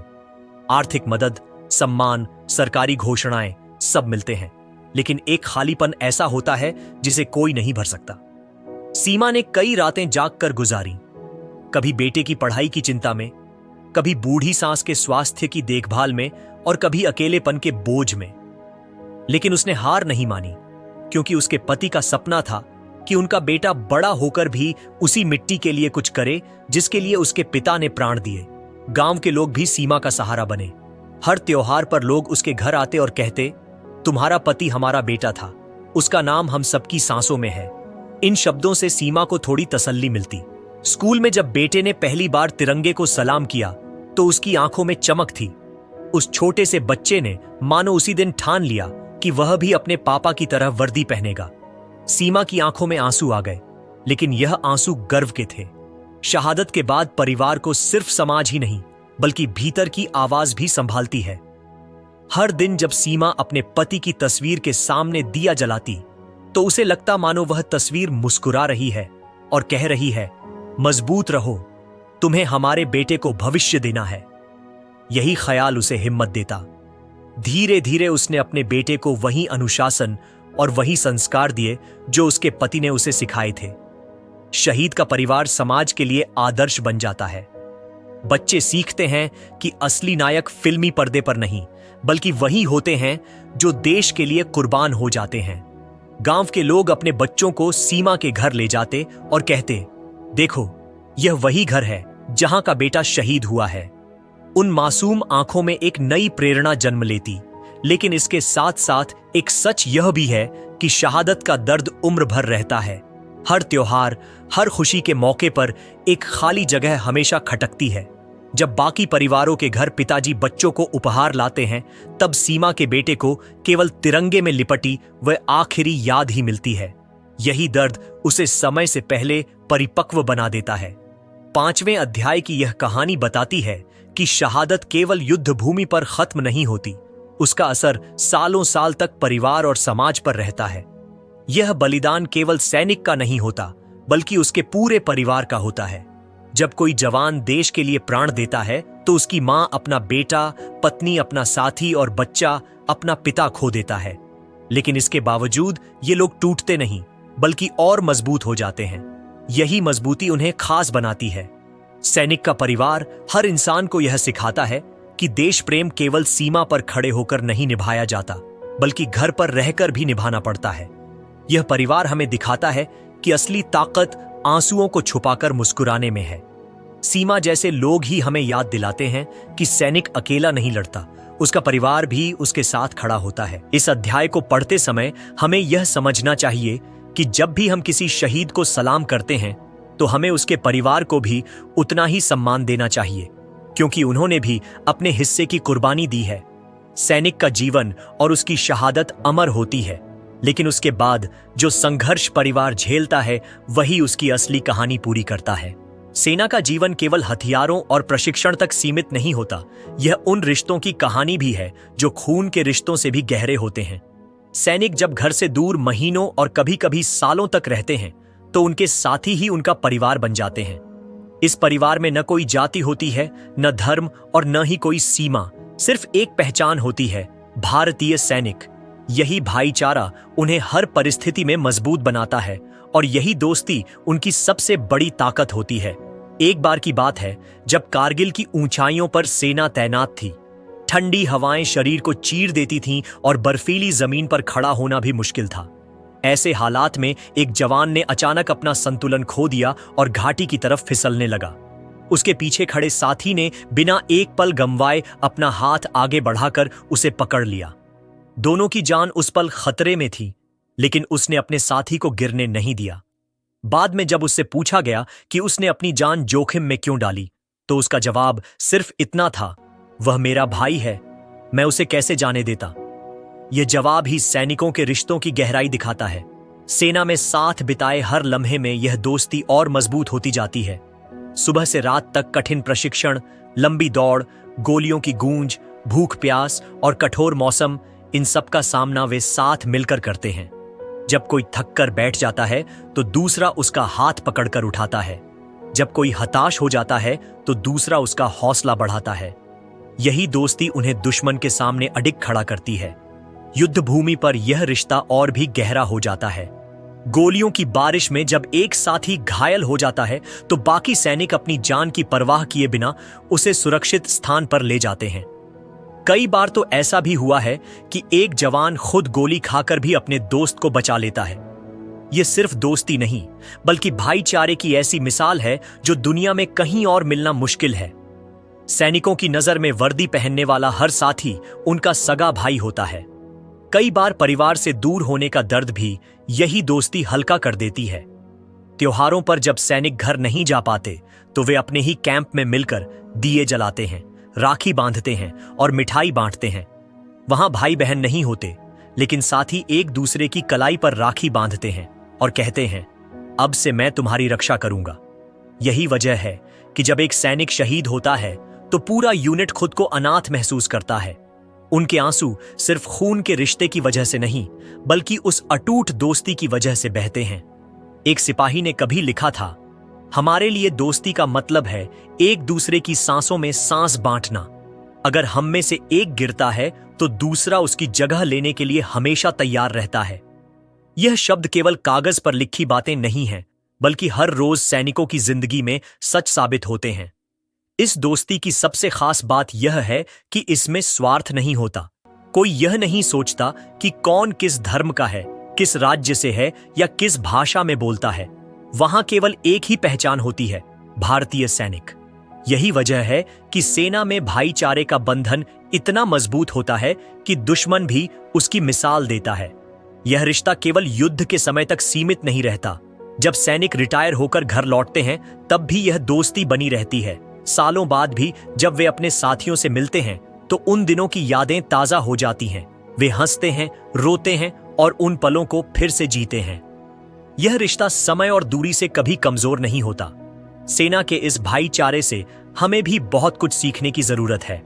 आर्थिक मदद, सम्मान, सरकारी घोषणाएं सब मिलते हैं, लेकिन एक खालीपन ऐसा होता है जिसे कोई नहीं भर सकता। सीमा ने कई रातें जागकर गुजारी, कभी बेटे की पढ़ाई की चिंता में, कभी बूढ़ी सास के स्वास्थ्य की देखभाल में और कभी अकेलेपन के बोझ में। लेकिन उसने हार नहीं मानी, क्योंकि उसके पति का सपना था कि उनका बेटा बड़ा होकर भी उसी मिट्टी के लिए कुछ करे जिसके लिए उसके पिता ने प्राण दिए। गांव के लोग भी सीमा का सहारा बने। हर त्योहार पर लोग उसके घर आते और कहते, तुम्हारा पति हमारा बेटा था, उसका नाम हम सबकी सांसों में है। इन शब्दों से सीमा को थोड़ी तसल्ली मिलती। स्कूल में जब बेटे ने पहली बार तिरंगे को सलाम किया तो उसकी आंखों में चमक थी। उस छोटे से बच्चे ने मानो उसी दिन ठान लिया कि वह भी अपने पापा की तरह वर्दी पहनेगा। सीमा की आंखों में आंसू आ गए, लेकिन यह आंसू गर्व के थे। शहादत के बाद परिवार को सिर्फ समाज ही नहीं, बल्कि भीतर की आवाज भी संभालती है। हर दिन जब सीमा अपने पति की तस्वीर के सामने दिया जलाती तो उसे लगता मानो वह तस्वीर मुस्कुरा रही है और कह रही है, मजबूत रहो, तुम्हें हमारे बेटे को भविष्य देना है। यही ख्याल उसे हिम्मत देता। धीरे धीरे उसने अपने बेटे को वही अनुशासन और वही संस्कार दिए जो उसके पति ने उसे सिखाए थे। शहीद का परिवार समाज के लिए आदर्श बन जाता है। बच्चे सीखते हैं कि असली नायक फिल्मी पर्दे पर नहीं, बल्कि वही होते हैं जो देश के लिए कुर्बान हो जाते हैं। गांव के लोग अपने बच्चों को सीमा के घर ले जाते और कहते, देखो, यह वही घर है जहां का बेटा शहीद हुआ है। उन मासूम आंखों में एक नई प्रेरणा जन्म लेती। लेकिन इसके साथ साथ एक सच यह भी है कि शहादत का दर्द उम्र भर रहता है। हर त्योहार, हर खुशी के मौके पर एक खाली जगह हमेशा खटकती है। जब बाकी परिवारों के घर पिताजी बच्चों को उपहार लाते हैं, तब सीमा के बेटे को केवल तिरंगे में लिपटी वह आखिरी याद ही मिलती है। यही दर्द उसे समय से पहले परिपक्व बना देता है। 5वें अध्याय की यह कहानी बताती है कि शहादत केवल युद्ध भूमि पर खत्म नहीं होती, उसका असर सालों साल तक परिवार और समाज पर रहता है। यह बलिदान केवल सैनिक का नहीं होता, बल्कि उसके पूरे परिवार का होता है। जब कोई जवान देश के लिए प्राण देता है तो उसकी मां अपना बेटा, पत्नी अपना साथी और बच्चा अपना पिता खो देता है। लेकिन इसके बावजूद ये लोग टूटते नहीं, बल्कि और मजबूत हो जाते हैं। यही मजबूती उन्हें खास बनाती है। सैनिक का परिवार हर इंसान को यह सिखाता है कि देश प्रेम केवल सीमा पर खड़े होकर नहीं निभाया जाता, बल्कि घर पर रहकर भी निभाना पड़ता है। यह परिवार हमें दिखाता है कि असली ताकत आंसुओं को छुपाकर मुस्कुराने में है। सीमा जैसे लोग ही हमें याद दिलाते हैं कि सैनिक अकेला नहीं लड़ता, उसका परिवार भी उसके साथ खड़ा होता है। इस अध्याय को पढ़ते समय हमें यह समझना चाहिए कि जब भी हम किसी शहीद को सलाम करते हैं तो हमें उसके परिवार को भी उतना ही सम्मान देना चाहिए, क्योंकि उन्होंने भी अपने हिस्से की कुर्बानी दी है। सैनिक का जीवन और उसकी शहादत अमर होती है, लेकिन उसके बाद जो संघर्ष परिवार झेलता है वही उसकी असली कहानी पूरी करता है। सेना का जीवन केवल हथियारों और प्रशिक्षण तक सीमित नहीं होता, यह उन रिश्तों की कहानी भी है जो खून के रिश्तों से भी गहरे होते हैं। सैनिक जब घर से दूर महीनों और कभी कभी सालों तक रहते हैं तो उनके साथी ही उनका परिवार बन जाते हैं। इस परिवार में न कोई जाति होती है, न धर्म और न ही कोई सीमा, सिर्फ एक पहचान होती है, भारतीय सैनिक। यही भाईचारा उन्हें हर परिस्थिति में मजबूत बनाता है और यही दोस्ती उनकी सबसे बड़ी ताकत होती है। एक बार की बात है जब कारगिल की ऊंचाइयों पर सेना तैनात थी। ठंडी हवाएं शरीर को चीर देती थीं और बर्फीली जमीन पर खड़ा होना भी मुश्किल था। ऐसे हालात में एक जवान ने अचानक अपना संतुलन खो दिया और घाटी की तरफ फिसलने लगा। उसके पीछे खड़े साथी ने बिना एक पल गंवाए अपना हाथ आगे बढ़ाकर उसे पकड़ लिया। दोनों की जान उस पल खतरे में थी, लेकिन उसने अपने साथी को गिरने नहीं दिया। बाद में जब उससे पूछा गया कि उसने अपनी जान जोखिम में क्यों डाली, तो उसका जवाब सिर्फ इतना था, वह मेरा भाई है, मैं उसे कैसे जाने देता। यह जवाब ही सैनिकों के रिश्तों की गहराई दिखाता है। सेना में साथ बिताए हर लम्हे में यह दोस्ती और मजबूत होती जाती है। सुबह से रात तक कठिन प्रशिक्षण, लंबी दौड़, गोलियों की गूंज, भूख प्यास और कठोर मौसम, इन सब का सामना वे साथ मिलकर करते हैं। जब कोई थक कर बैठ जाता है तो दूसरा उसका हाथ पकड़कर उठाता है। जब कोई हताश हो जाता है तो दूसरा उसका हौसला बढ़ाता है। यही दोस्ती उन्हें दुश्मन के सामने अडिग खड़ा करती है। युद्ध भूमि पर यह रिश्ता और भी गहरा हो जाता है। गोलियों की बारिश में जब एक साथी घायल हो जाता है तो बाकी सैनिक अपनी जान की परवाह किए बिना उसे सुरक्षित स्थान पर ले जाते हैं। कई बार तो ऐसा भी हुआ है कि एक जवान खुद गोली खाकर भी अपने दोस्त को बचा लेता है। यह सिर्फ दोस्ती नहीं, बल्कि भाईचारे की ऐसी मिसाल है जो दुनिया में कहीं और मिलना मुश्किल है। सैनिकों की नजर में वर्दी पहनने वाला हर साथी उनका सगा भाई होता है। कई बार परिवार से दूर होने का दर्द भी यही दोस्ती हल्का कर देती है। त्योहारों पर जब सैनिक घर नहीं जा पाते तो वे अपने ही कैंप में मिलकर दिए जलाते हैं, राखी बांधते हैं और मिठाई बांटते हैं। वहां भाई बहन नहीं होते, लेकिन साथी एक दूसरे की कलाई पर राखी बांधते हैं और कहते हैं, अब से मैं तुम्हारी रक्षा करूंगा। यही वजह है कि जब एक सैनिक शहीद होता है तो पूरा यूनिट खुद को अनाथ महसूस करता है। उनके आंसू सिर्फ खून के रिश्ते की वजह से नहीं, बल्कि उस अटूट दोस्ती की वजह से बहते हैं। एक सिपाही ने कभी लिखा था, हमारे लिए दोस्ती का मतलब है एक दूसरे की सांसों में सांस बांटना। अगर हम में से एक गिरता है तो दूसरा उसकी जगह लेने के लिए हमेशा तैयार रहता है। यह शब्द केवल कागज पर लिखी बातें नहीं हैं, बल्कि हर रोज सैनिकों की जिंदगी में सच साबित होते हैं। इस दोस्ती की सबसे खास बात यह है कि इसमें स्वार्थ नहीं होता। कोई यह नहीं सोचता कि कौन किस धर्म का है, किस राज्य से है या किस भाषा में बोलता है। वहां केवल एक ही पहचान होती है, भारतीय सैनिक। यही वजह है कि सेना में भाईचारे का बंधन इतना मजबूत होता है कि दुश्मन भी उसकी मिसाल देता है। यह रिश्ता केवल युद्ध के समय तक सीमित नहीं रहता। जब सैनिक रिटायर होकर घर लौटते हैं तब भी यह दोस्ती बनी रहती है। सालों बाद भी जब वे अपने साथियों से मिलते हैं तो उन दिनों की यादें ताजा हो जाती हैं। वे हंसते हैं, रोते हैं और उन पलों को फिर से जीते हैं। यह रिश्ता समय और दूरी से कभी कमजोर नहीं होता। सेना के इस भाईचारे से हमें भी बहुत कुछ सीखने की जरूरत है।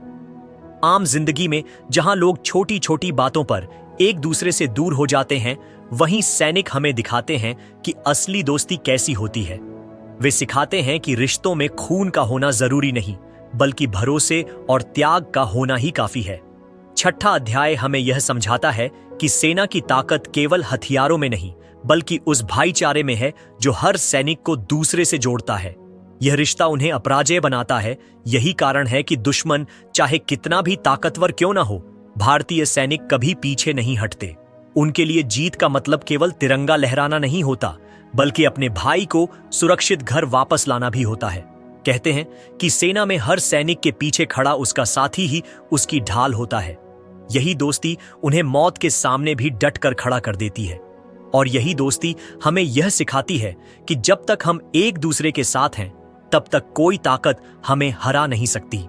आम जिंदगी में जहां लोग छोटी छोटी बातों पर एक दूसरे से दूर हो जाते हैं, वहीं सैनिक हमें दिखाते हैं कि असली दोस्ती कैसी होती है। वे सिखाते हैं कि रिश्तों में खून का होना जरूरी नहीं, बल्कि भरोसे और त्याग का होना ही काफी है। छठा अध्याय हमें यह समझाता है कि सेना की ताकत केवल हथियारों में नहीं, बल्कि उस भाईचारे में है जो हर सैनिक को दूसरे से जोड़ता है। यह रिश्ता उन्हें अपराजेय बनाता है। यही कारण है कि दुश्मन चाहे कितना भी ताकतवर क्यों ना हो, भारतीय सैनिक कभी पीछे नहीं हटते। उनके लिए जीत का मतलब केवल तिरंगा लहराना नहीं होता, बल्कि अपने भाई को सुरक्षित घर वापस लाना भी होता है। कहते हैं कि सेना में हर सैनिक के पीछे खड़ा उसका साथी ही उसकी ढाल होता है। यही दोस्ती उन्हें मौत के सामने भी डट कर खड़ा कर देती है। और यही दोस्ती हमें यह सिखाती है कि जब तक हम एक दूसरे के साथ हैं, तब तक कोई ताकत हमें हरा नहीं सकती।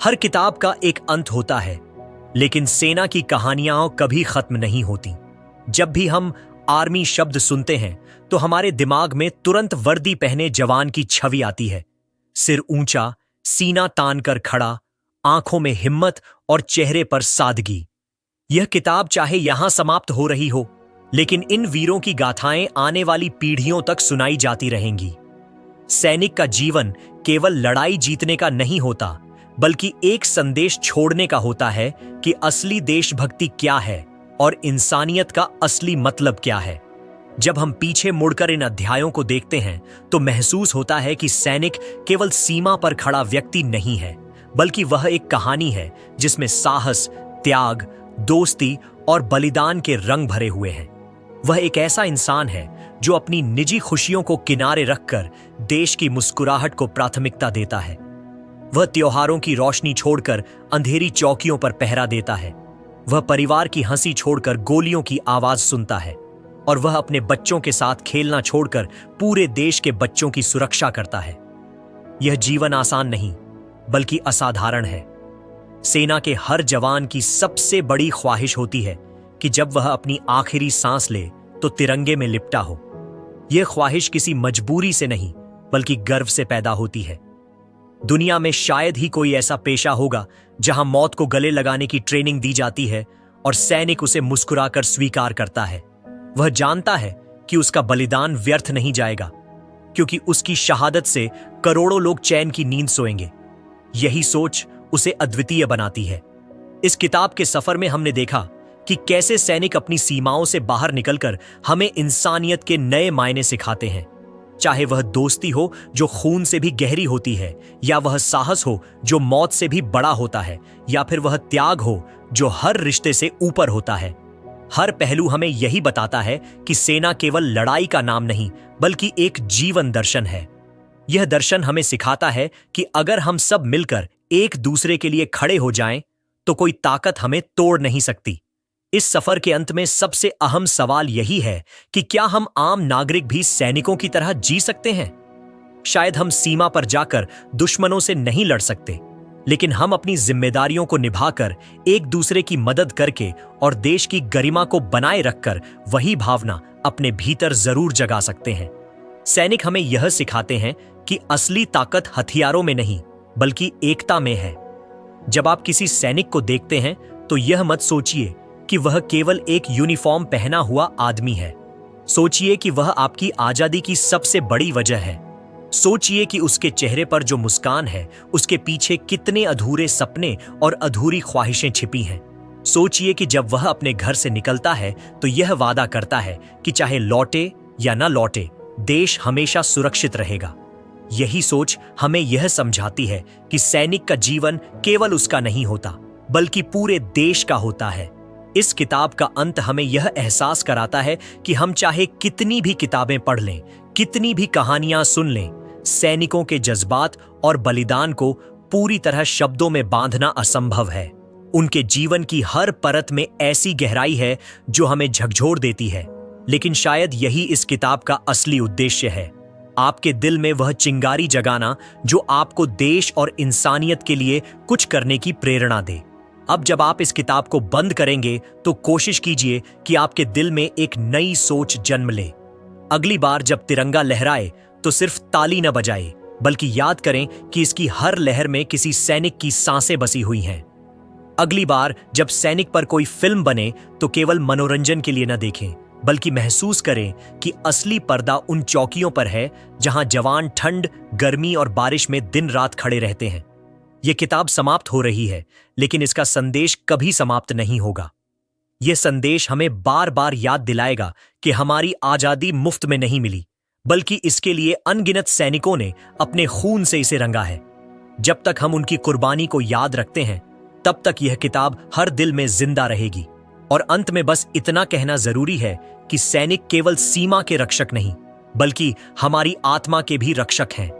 हर किताब का एक अंत होता है, लेकिन सेना की कहानियां कभी खत्म नहीं होती। जब भी हम आर्मी शब्द सुनते हैं, तो हमारे दिमाग में तुरंत वर्दी पहने जवान की छवि आती है। सिर ऊंचा, सीना तान कर खड़ा, आंखों में हिम्मत और चेहरे पर सादगी। यह किताब चाहे यहां समाप्त हो रही हो, लेकिन इन वीरों की गाथाएं आने वाली पीढ़ियों तक सुनाई जाती रहेंगी। सैनिक का जीवन केवल लड़ाई जीतने का नहीं होता, बल्कि एक संदेश छोड़ने का होता है कि असली देशभक्ति क्या है और इंसानियत का असली मतलब क्या है। जब हम पीछे मुड़कर इन अध्यायों को देखते हैं, तो महसूस होता है कि सैनिक केवल सीमा पर खड़ा व्यक्ति नहीं है, बल्कि वह एक कहानी है जिसमें साहस, त्याग, दोस्ती और बलिदान के रंग भरे हुए हैं। वह एक ऐसा इंसान है जो अपनी निजी खुशियों को किनारे रखकर देश की मुस्कुराहट को प्राथमिकता देता है। वह त्योहारों की रोशनी छोड़कर अंधेरी चौकियों पर पहरा देता है। वह परिवार की हंसी छोड़कर गोलियों की आवाज सुनता है। और वह अपने बच्चों के साथ खेलना छोड़कर पूरे देश के बच्चों की सुरक्षा करता है। यह जीवन आसान नहीं, बल्कि असाधारण है। सेना के हर जवान की सबसे बड़ी ख्वाहिश होती है कि जब वह अपनी आखिरी सांस ले तो तिरंगे में लिपटा हो। यह ख्वाहिश किसी मजबूरी से नहीं, बल्कि गर्व से पैदा होती है। दुनिया में शायद ही कोई ऐसा पेशा होगा जहां मौत को गले लगाने की ट्रेनिंग दी जाती है और सैनिक उसे मुस्कुराकर स्वीकार करता है। वह जानता है कि उसका बलिदान व्यर्थ नहीं जाएगा, क्योंकि उसकी शहादत से करोड़ों लोग चैन की नींद सोएंगे। यही सोच उसे अद्वितीय बनाती है। इस किताब के सफर में हमने देखा कि कैसे सैनिक अपनी सीमाओं से बाहर निकलकर हमें इंसानियत के नए मायने सिखाते हैं। चाहे वह दोस्ती हो जो खून से भी गहरी होती है, या वह साहस हो जो मौत से भी बड़ा होता है, या फिर वह त्याग हो जो हर रिश्ते से ऊपर होता है। हर पहलू हमें यही बताता है कि सेना केवल लड़ाई का नाम नहीं, बल्कि एक जीवन दर्शन है। यह दर्शन हमें सिखाता है कि अगर हम सब मिलकर एक दूसरे के लिए खड़े हो जाएं, तो कोई ताकत हमें तोड़ नहीं सकती। इस सफर के अंत में सबसे अहम सवाल यही है कि क्या हम आम नागरिक भी सैनिकों की तरह जी सकते हैं? शायद हम सीमा पर जाकर दुश्मनों से नहीं लड़ सकते, लेकिन हम अपनी जिम्मेदारियों को निभाकर, एक दूसरे की मदद करके और देश की गरिमा को बनाए रखकर वही भावना अपने भीतर जरूर जगा सकते हैं। सैनिक हमें यह सिखाते हैं कि असली ताकत हथियारों में नहीं, बल्कि एकता में है। जब आप किसी सैनिक को देखते हैं, तो यह मत सोचिए कि वह केवल एक यूनिफॉर्म पहना हुआ आदमी है। सोचिए कि वह आपकी आजादी की सबसे बड़ी वजह है। सोचिए कि उसके चेहरे पर जो मुस्कान है, उसके पीछे कितने अधूरे सपने और अधूरी ख्वाहिशें छिपी हैं। सोचिए कि जब वह अपने घर से निकलता है, तो यह वादा करता है कि चाहे लौटे या न लौटे, देश हमेशा सुरक्षित रहेगा। यही सोच हमें यह समझाती है कि सैनिक का जीवन केवल उसका नहीं होता, बल्कि पूरे देश का होता है। इस किताब का अंत हमें यह एहसास कराता है कि हम चाहे कितनी भी किताबें पढ़ लें, कितनी भी कहानियां सुन लें, सैनिकों के जज्बात और बलिदान को पूरी तरह शब्दों में बांधना असंभव है। उनके जीवन की हर परत में ऐसी गहराई है जो हमें झकझोर देती है। लेकिन शायद यही इस किताब का असली उद्देश्य है, आपके दिल में वह चिंगारी जगाना जो आपको देश और इंसानियत के लिए कुछ करने की प्रेरणा दे। अब जब आप इस किताब को बंद करेंगे, तो कोशिश कीजिए कि आपके दिल में एक नई सोच जन्म ले। अगली बार जब तिरंगा लहराए, तो सिर्फ ताली न बजाए, बल्कि याद करें कि इसकी हर लहर में किसी सैनिक की सांसें बसी हुई हैं। अगली बार जब सैनिक पर कोई फिल्म बने, तो केवल मनोरंजन के लिए न देखें, बल्कि महसूस करें कि असली पर्दा उन चौकियों पर है जहां जवान ठंड, गर्मी और बारिश में दिन रात खड़े रहते हैं। यह किताब समाप्त हो रही है, लेकिन इसका संदेश कभी समाप्त नहीं होगा। यह संदेश हमें बार बार याद दिलाएगा कि हमारी आजादी मुफ्त में नहीं मिली, बल्कि इसके लिए अनगिनत सैनिकों ने अपने खून से इसे रंगा है। जब तक हम उनकी कुर्बानी को याद रखते हैं, तब तक यह किताब हर दिल में जिंदा रहेगी। और अंत में बस इतना कहना जरूरी है कि सैनिक केवल सीमा के रक्षक नहीं, बल्कि हमारी आत्मा के भी रक्षक हैं।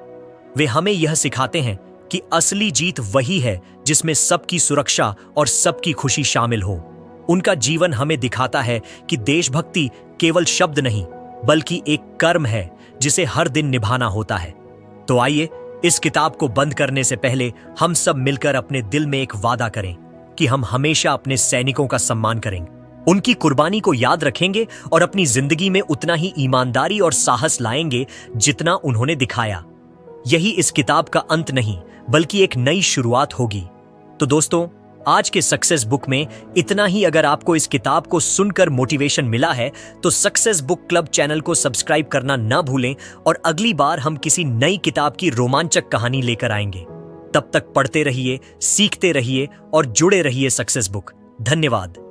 वे हमें यह सिखाते हैं कि असली जीत वही है जिसमें सबकी सुरक्षा और सबकी खुशी शामिल हो। उनका जीवन हमें दिखाता है कि देशभक्ति केवल शब्द नहीं, बल्कि एक कर्म है जिसे हर दिन निभाना होता है। तो आइए, इस किताब को बंद करने से पहले हम सब मिलकर अपने दिल में एक वादा करें कि हम हमेशा अपने सैनिकों का सम्मान करेंगे, उनकी कुर्बानी को याद रखेंगे और अपनी जिंदगी में उतना ही ईमानदारी और साहस लाएंगे जितना उन्होंने दिखाया। यही इस किताब का अंत नहीं, बल्कि एक नई शुरुआत होगी। तो दोस्तों, आज के सक्सेस बुक में इतना ही। अगर आपको इस किताब को सुनकर मोटिवेशन मिला है तो सक्सेस बुक क्लब चैनल को सब्सक्राइब करना ना भूलें, और अगली बार हम किसी नई किताब की रोमांचक कहानी लेकर आएंगे। तब तक पढ़ते रहिए, सीखते रहिए और जुड़े रहिए सक्सेस बुक। धन्यवाद।